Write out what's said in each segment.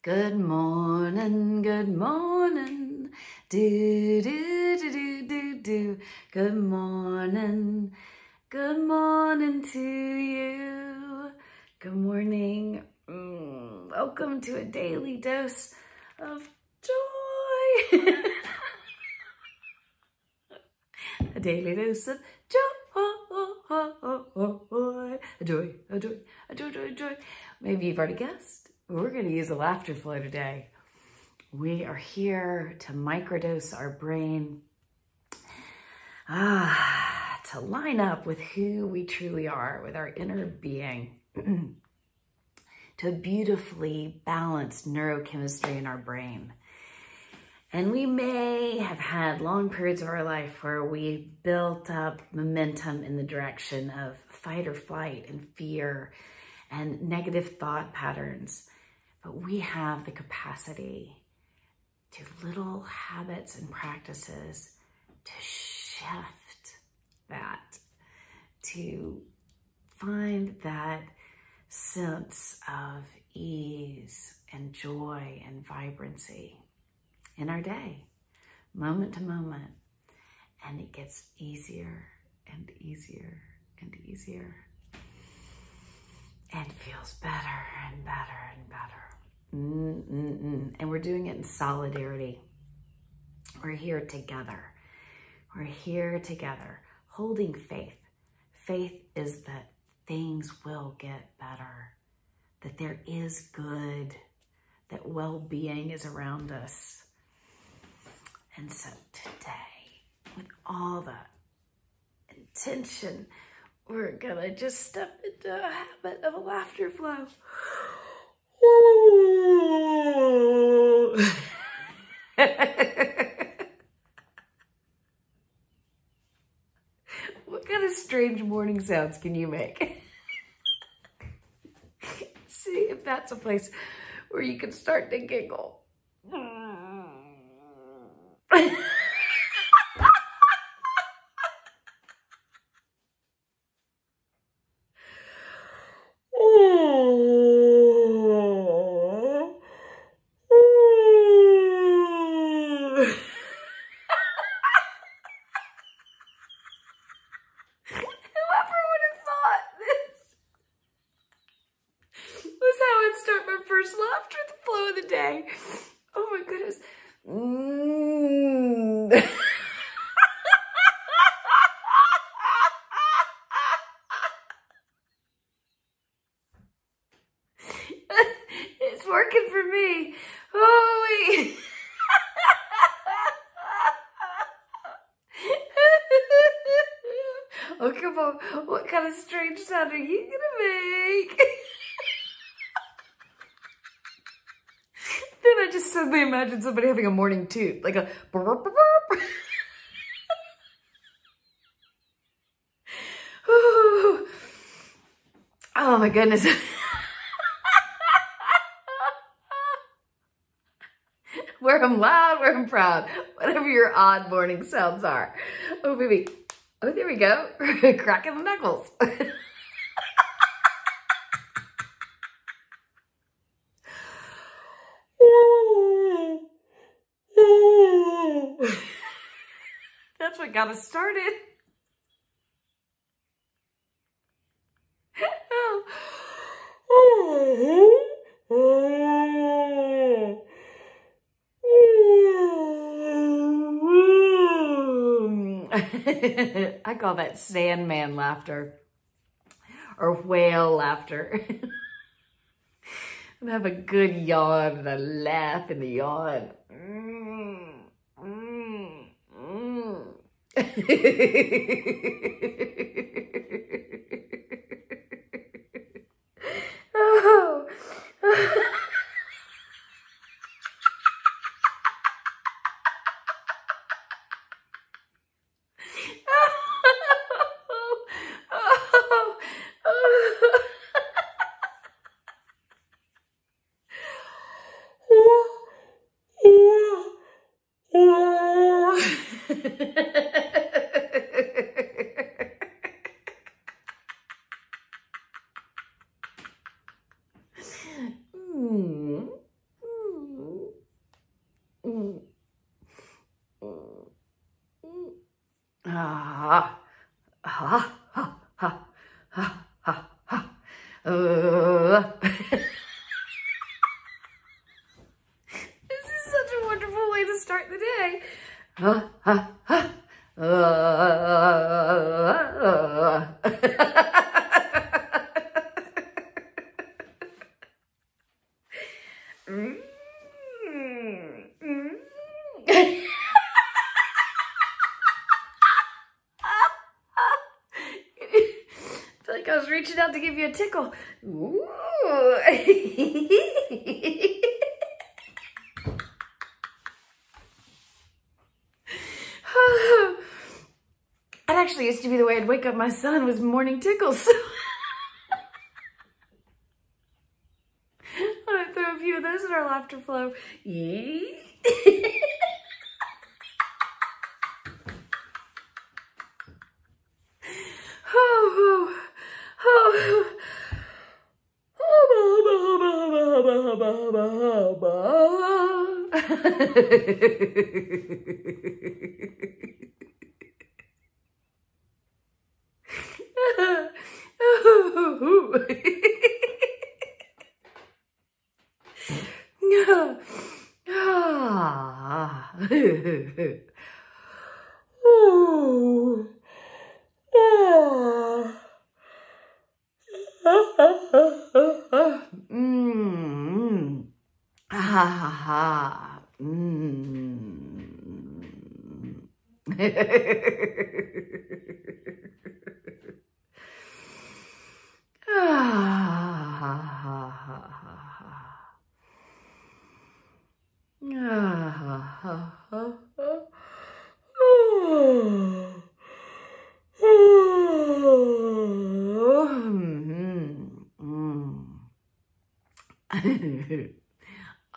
Good morning, good morning, do, do, do, do, do, do. Good morning to you. Good morning. Welcome to a daily dose of joy. A daily dose of joy. Maybe you've already guessed. We're going to use a laughter flow today. We are here to microdose our brain, to line up with who we truly are, with our inner being, to beautifully balanced neurochemistry in our brain. And we may have had long periods of our life where we built up momentum in the direction of fight or flight and fear and negative thought patterns. But we have the capacity to little habits and practices to shift that, to find that sense of ease and joy and vibrancy in our day, moment to moment. And it gets easier and easier and easier and feels better and better and better. And we're doing it in solidarity. We're here together. We're here together, holding faith. Faith is that things will get better, that there is good, that well-being is around us. And so today, with all the intention, we're gonna just step into a habit of a laughter flow. What kind of strange morning sounds can you make? See if that's a place where you can start to giggle. Start my first laughter at the flow of the day. Oh my goodness. It's working for me. Oh, oh, come on. What kind of strange sound are you gonna make? Then I just suddenly imagine somebody having a morning toot, like a burp, burp, burp. Oh my goodness. Where I'm loud, where I'm proud, whatever your odd morning sounds are. Oh, baby. Oh, there we go. Cracking the knuckles. That's what got us started. I call that Sandman laughter or whale laughter. And have a good yawn and a laugh in the yawn. Oh. ha, ha, ha, ha, ha, ha. This is such a wonderful way to start the day. Ha, ha, ha. I feel like I was reaching out to give you a tickle. Ooh. That actually used to be the way I'd wake up my son, was morning tickles. I'd throw a few of those in our laughter flow. Yee.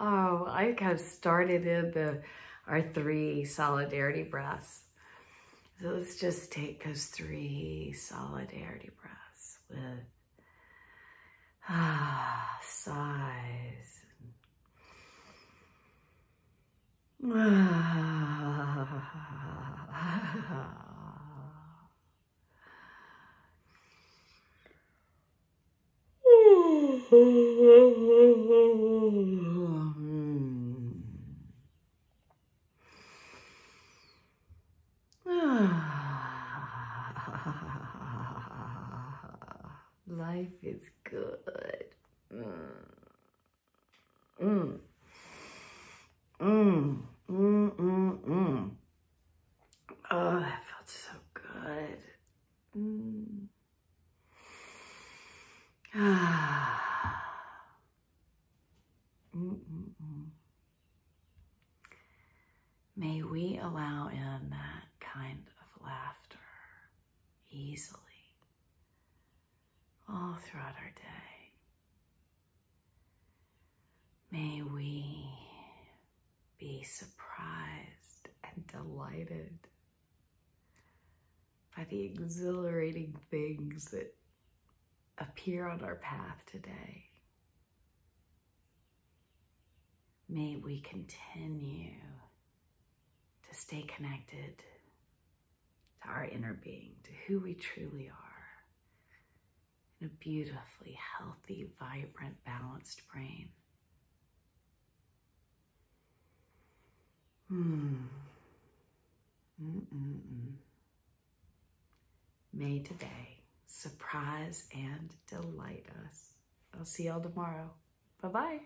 Oh, I kind of started in our 3 solidarity breaths. So let's just take those 3 solidarity breaths with sighs. Life is good. Oh, that felt so good. May we allow in that kind of laughter easily all throughout our day. May we be surprised and delighted by the exhilarating things that appear on our path today. May we continue to stay connected to our inner being, to who we truly are, in a beautifully healthy, vibrant, balanced brain. May today surprise and delight us. I'll see y'all tomorrow. Bye-bye.